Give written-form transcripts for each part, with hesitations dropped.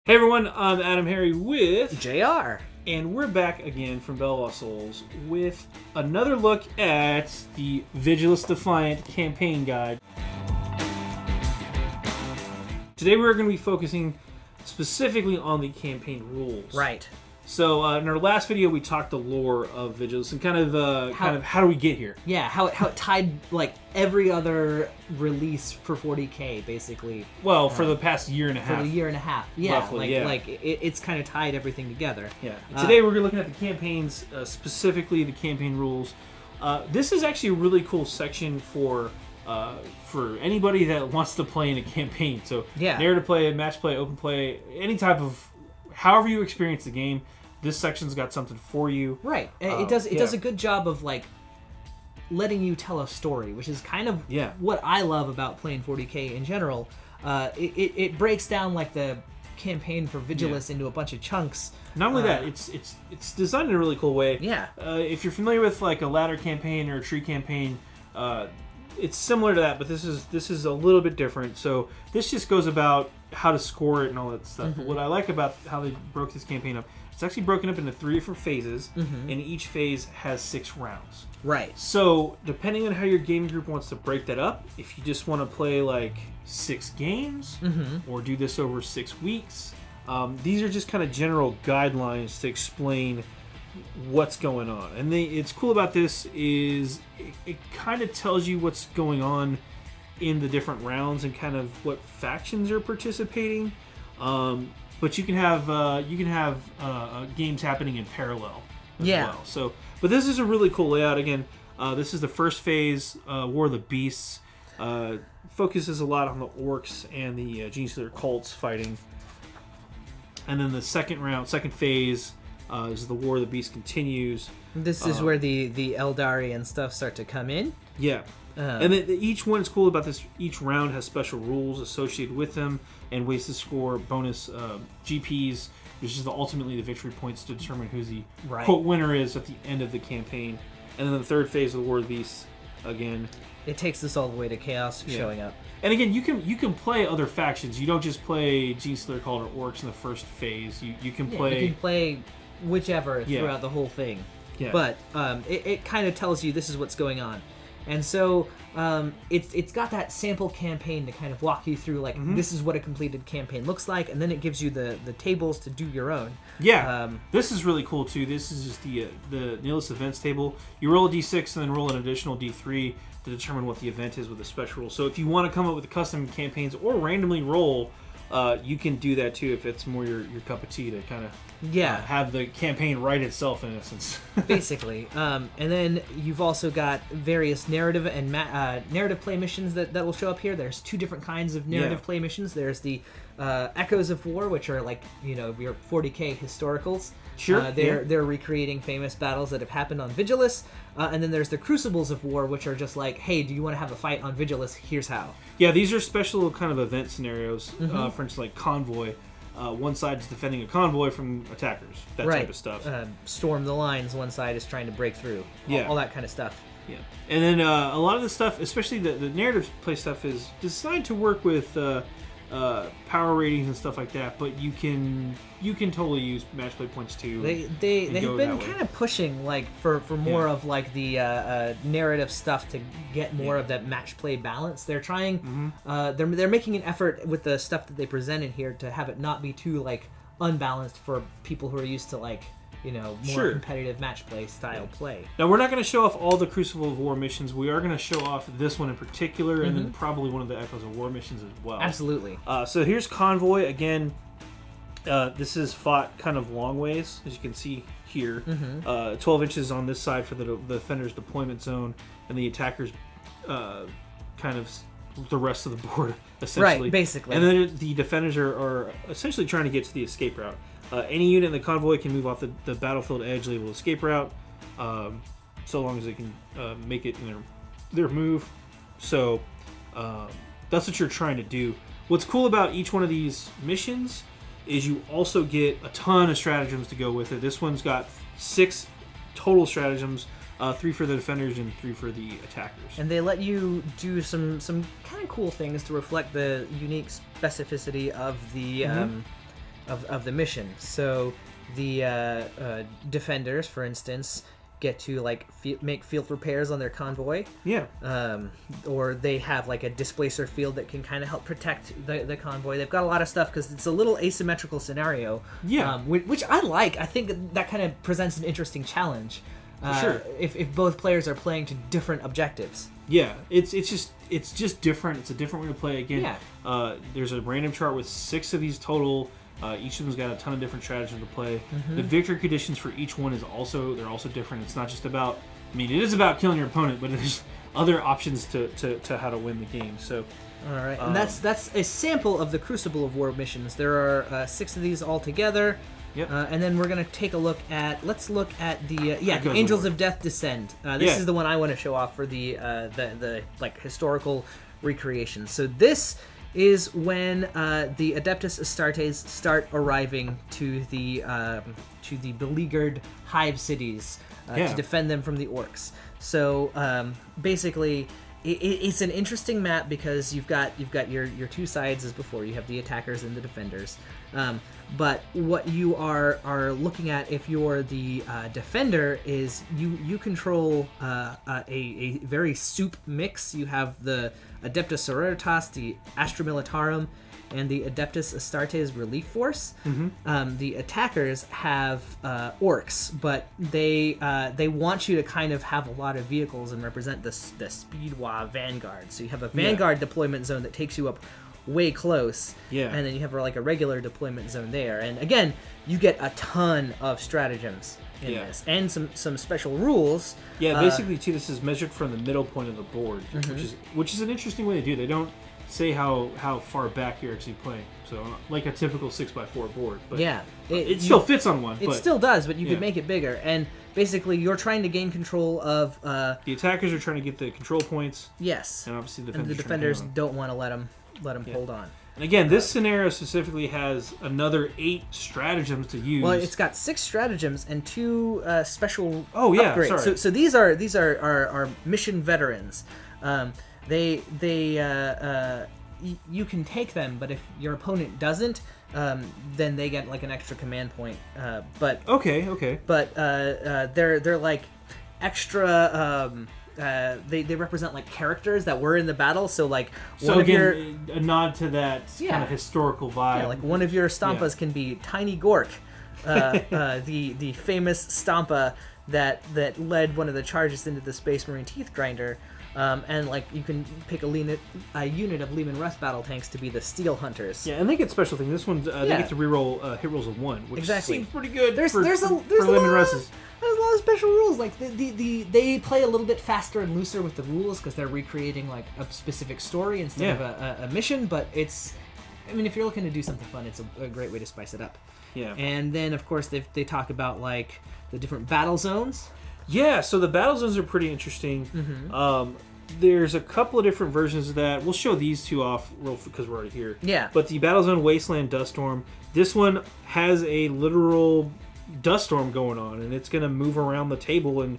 Hey everyone, I'm AdamHarry with JayArr, and we're back again from BoLS with another look at the Vigilus Defiant campaign guide. Today we're going to be focusing specifically on the campaign rules. Right. So in our last video we talked the lore of Vigilus and kind of how do we get here? Yeah, how it tied like every other release for 40K basically. Well, for the past year and a half. For the year and a half, yeah. Roughly, like it's kind of tied everything together. Yeah. Today we're looking at the campaigns, specifically the campaign rules. This is actually a really cool section for anybody that wants to play in a campaign. So yeah, narrative play, match play, open play, any type of however you experience the game. This section's got something for you. Right. It does a good job of like letting you tell a story, which is kind of what I love about playing 40K in general. It breaks down like the campaign for Vigilus into a bunch of chunks. Not only that, it's designed in a really cool way. Yeah. If you're familiar with like a ladder campaign or a tree campaign, it's similar to that, but this is a little bit different. So this just goes about how to score it and all that stuff. Mm-hmm. What I like about how they broke this campaign up, it's actually broken up into 3 different phases, and each phase has 6 rounds. Right. So depending on how your game group wants to break that up, if you just want to play like 6 games or do this over 6 weeks, these are just kind of general guidelines to explain what's going on. And it's cool about this is it kind of tells you what's going on in the different rounds and kind of what factions are participating. But you can have games happening in parallel as well. So, but this is a really cool layout. Again, this is the first phase, War of the Beasts. Focuses a lot on the orcs and the Genestealer cults fighting. And then the second phase is the War of the Beasts continues. This is where the Eldari and stuff start to come in. Yeah. And then each one is cool about this. Each round has special rules associated with them and ways to score bonus GPs, which is ultimately the victory points to determine who the quote winner is at the end of the campaign. And then the third phase of the War of the Beasts, again, it takes this all the way to chaos showing up. And again, you can play other factions. You don't just play Genestealer cult or orcs in the first phase. You can play. You can play whichever throughout the whole thing. Yeah. But it kind of tells you this is what's going on. And so it's got that sample campaign to kind of walk you through, like, this is what a completed campaign looks like, and then it gives you the tables to do your own. Yeah, this is really cool, too. This is just the Nihilist events table. You roll a d6 and then roll an additional d3 to determine what the event is with a special rule. So if you want to come up with custom campaigns or randomly roll, you can do that, too, if it's more your cup of tea to kind of have the campaign write itself, in essence. Basically. And then you've also got various narrative and narrative play missions that will show up here. There's 2 different kinds of narrative play missions. There's the Echoes of War, which are like, your 40K historicals. Sure. They're recreating famous battles that have happened on Vigilus. And then there's the Crucibles of War, which are just like, hey, do you want to have a fight on Vigilus? Here's how. Yeah, these are special kind of event scenarios. For instance, like Convoy. One side is defending a convoy from attackers. That type of stuff. Storm the lines. One side is trying to break through. All that kind of stuff. Yeah. And then a lot of the stuff, especially the narrative play stuff, is designed to work with power ratings and stuff like that, but you can totally use match play points too. They've been kind of pushing like for more of like the narrative stuff to get more of that match play balance. They're trying they're making an effort with the stuff that they present in here to have it not be too like unbalanced for people who are used to like more competitive match play style play. Now, we're not going to show off all the Crucible of War missions. We are going to show off this one in particular, and then probably one of the Echoes of War missions as well. Absolutely. So here's Convoy. Again, this is fought kind of long ways, as you can see here. 12 inches on this side for the defender's deployment zone, and the attackers kind of the rest of the board, essentially. Right, basically. And then the defenders are essentially trying to get to the escape route. Any unit in the convoy can move off the battlefield edge labeled escape route, so long as they can make it in their move. So that's what you're trying to do. What's cool about each one of these missions is you also get a ton of stratagems to go with it. This one's got 6 total stratagems, 3 for the defenders and 3 for the attackers. And they let you do some kind of cool things to reflect the unique specificity of the of the mission. So the defenders, for instance, get to like make field repairs on their convoy. Yeah. Or they have like a displacer field that can kind of help protect the convoy. They've got a lot of stuff because it's a little asymmetrical scenario. Yeah. Which I like. I think that kind of presents an interesting challenge. Sure. If both players are playing to different objectives. Yeah, it's just different. It's a different way to play. Again, yeah. There's a random chart with 6 of these total. Each of them's got a ton of different strategies to play. Mm-hmm. The victory conditions for each one they're also different. It's not just about. I mean, it is about killing your opponent, but there's other options to how to win the game. So. All right, and that's a sample of the Crucible of War missions. There are 6 of these all together. Yep. And then we're gonna take a look at. Let's look at the Angels of Death Descend. This is the one I want to show off for the like historical recreation. So this is when the Adeptus Astartes start arriving to the beleaguered hive cities to defend them from the orcs. So basically. It's an interesting map because you've got your 2 sides as before. You have the attackers and the defenders. But what you are looking at if you're the defender is you control a very soup mix. You have the Adeptus Sororitas, the Astra Militarum, and the Adeptus Astartes Relief Force. Mm-hmm. The attackers have orcs, but they want you to kind of have a lot of vehicles and represent the Speedwa Vanguard. So you have a Vanguard deployment zone that takes you up way close, and then you have like a regular deployment zone there. And again, you get a ton of stratagems in this, and some special rules. Yeah, basically too, this is measured from the middle point of the board, which is an interesting way to do it. They don't say how far back you're actually playing, so like a typical 6x4 board, but it still fits on one. It still does, but you can make it bigger, and basically you're trying to gain control of the attackers are trying to get the control points. Yes, and obviously the defenders don't want to let them hold on. And again, this scenario specifically has another 8 stratagems to use. Well, it's got 6 stratagems and 2 special upgrades. Sorry. So these are mission veterans. You can take them, but if your opponent doesn't, then they get like an extra command point. But they're like extra. They represent like characters that were in the battle. So like a nod to that kind of historical vibe. Yeah, like one of your Stampas can be Tiny Gork, the famous Stampa that led one of the charges into the Space Marine Teeth Grinder. And like you can pick a unit of Leman Russ battle tanks to be the Steel Hunters. Yeah, and they get special things. This one they get to reroll hit rolls of 1, which seems pretty good. There's a lot of special rules. Like they play a little bit faster and looser with the rules because they're recreating like a specific story instead of a mission. But if you're looking to do something fun, it's a great way to spice it up. Yeah. And then of course they talk about like the different battle zones. Yeah, so the battle zones are pretty interesting. Mm-hmm. There's a couple of different versions of that. We'll show these 2 off because we're already here. Yeah. But the Battle Zone Wasteland Dust Storm, this one has a literal dust storm going on, and it's going to move around the table and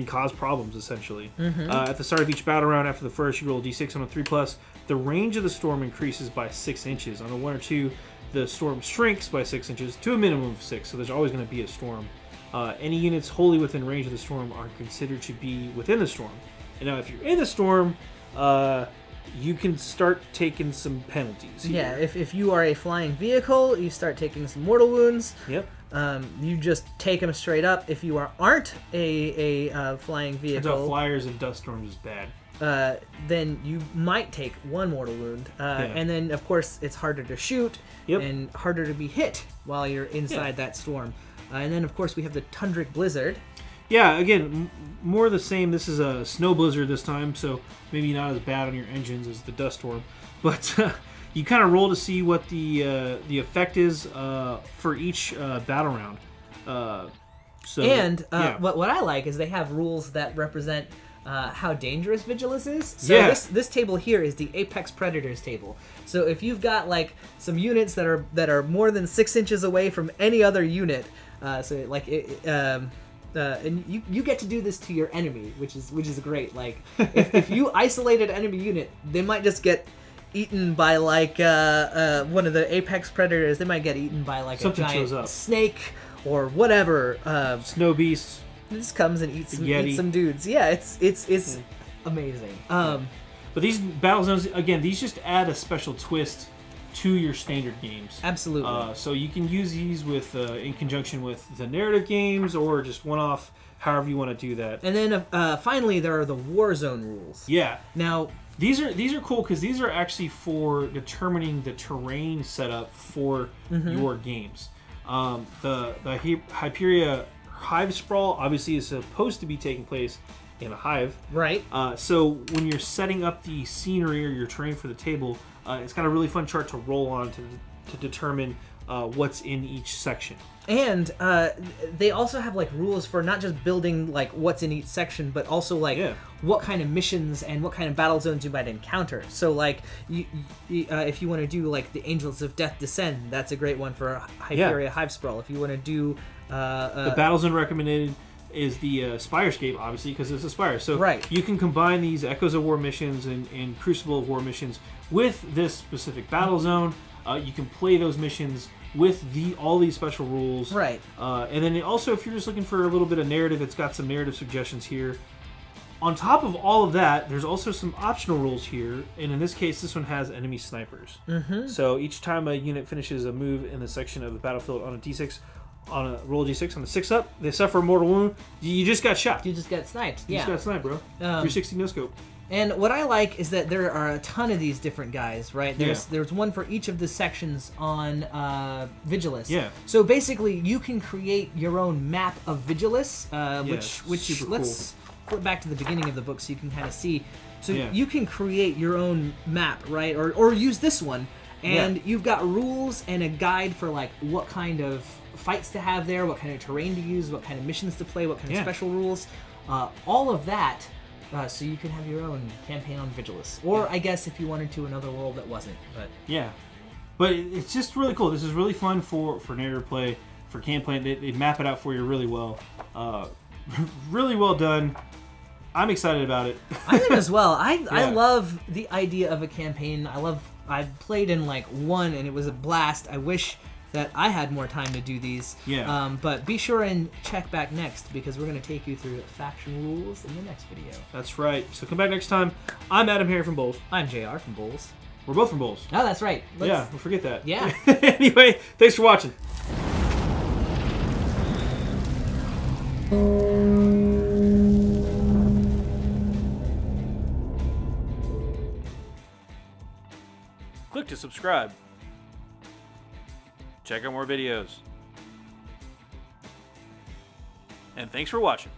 cause problems, essentially. Mm-hmm. At the start of each battle round after the first, you roll a d6 on a 3+. The range of the storm increases by 6 inches. On a 1 or 2, the storm shrinks by 6 inches to a minimum of 6, so there's always going to be a storm. Any units wholly within range of the storm are considered to be within the storm. And now if you're in the storm, you can start taking some penalties here. Yeah, if you are a flying vehicle, you start taking some mortal wounds. Yep. You just take them straight up. If you aren't a flying vehicle... Turns out flyers and dust storms is bad. Then you might take 1 mortal wound. And then, of course, it's harder to shoot and harder to be hit while you're inside that storm. And then, of course, we have the Tundric Blizzard. Yeah, again, more of the same. This is a snow blizzard this time, so maybe not as bad on your engines as the dust storm. But you kind of roll to see what the effect is for each battle round. What I like is they have rules that represent how dangerous Vigilus is. So this table here is the Apex Predators table. So if you've got like some units that are more than 6 inches away from any other unit, and you get to do this to your enemy, which is great. Like if you isolate an enemy unit, they might just get eaten by like one of the apex predators. They might get eaten by like Something a shows giant up. snake or whatever. Snow beasts. This comes and eats Yeti. some dudes. Yeah, it's amazing. But these battle zones, again, these just add a special twist to your standard games. Absolutely. So you can use these with in conjunction with the narrative games, or just one-off, however you want to do that. And then finally, there are the war zone rules. Yeah. Now, these are cool because these are actually for determining the terrain setup for your games. The Hyperia hive sprawl obviously is supposed to be taking place in a hive. Right. So when you're setting up the scenery or your terrain for the table, it's got a really fun chart to roll on to determine what's in each section. And they also have like rules for not just building like what's in each section, but also like what kind of missions and what kind of battle zones you might encounter. So like if you want to do like the Angels of Death Descend, that's a great one for Hyperia Hive Sprawl. If you want to do the battle zone recommended is the Spirescape, obviously, because it's a Spire. So you can combine these Echoes of War missions and Crucible of War missions with this specific battle zone. You can play those missions with all these special rules. Right. And then also, if you're just looking for a little bit of narrative, it's got some narrative suggestions here. On top of all of that, there's also some optional rules here, and in this case, this one has enemy snipers. So each time a unit finishes a move in the section of the battlefield on a d6, on a roll a d6 on the 6 up, they suffer a mortal wound. You just got shot. You just got sniped. You just got sniped, bro. 360 no scope. And what I like is that there are a ton of these different guys, right? There's one for each of the sections on Vigilus. Yeah. So basically, you can create your own map of Vigilus, which let's flip back to the beginning of the book so you can kind of see. So you can create your own map, right? Or use this one, and you've got rules and a guide for like what kind of fights to have there, what kind of terrain to use, what kind of missions to play, what kind of special rules, all of that. So you can have your own campaign on Vigilus. Or I guess if you wanted to, another world that wasn't. But but it's just really cool. This is really fun for narrative play, for campaign. They map it out for you really well. Really well done. I'm excited about it. I am as well. I love the idea of a campaign. I played in like one and it was a blast. I wish that I had more time to do these. But be sure and check back next because we're going to take you through faction rules in the next video. That's right. So come back next time. I'm AdamHarry from BoLS. I'm JayArr from BoLS. We're both from BoLS. Oh, that's right. We'll forget that. Yeah. Anyway, thanks for watching. Click to subscribe. Check out more videos. And thanks for watching.